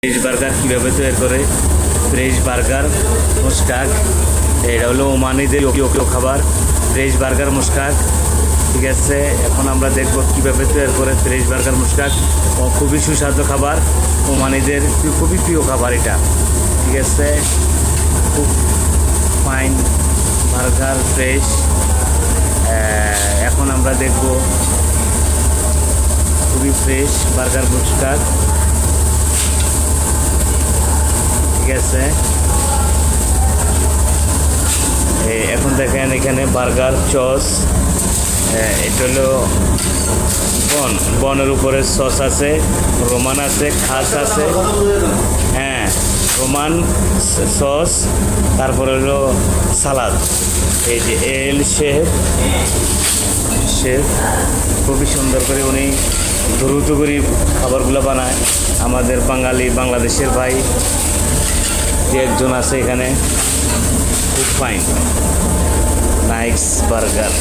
Fresh burger কীভাবে তৈরি করে ফ্রেশ বার্গার মুশকাক। এটা হলো ওমানিদের প্রিয় খাবার ফ্রেশ বার্গার মুশকাক। ঠিক আছে, এখন আমরা দেখব কীভাবে তৈরি করে ফ্রেশ বার্গার মুশকাক। খুবই সুস্বাদু খাবার, ওমানিদের খুবই প্রিয় খাবার এটা। ঠিক আছে, খুব ফাইন বার্গার ফ্রেশ। এখন আমরা দেখব খুবই ফ্রেশ বার্গার মুশকাক। ঠিক আছে, এখন দেখেন এখানে বার্গার চস, এটা হলো বনের উপরে সস আছে, রোমান আছে, খাস আছে, হ্যাঁ রোমান সস, তারপরে হলো সালাদ। এই যে এল শেফ খুবই সুন্দর করে উনি দ্রুত করে খাবারগুলো বানায়। আমাদের বাংলাদেশের ভাই যে একজন আছে এখানে, খুব ফাইন নাইস বার্গার।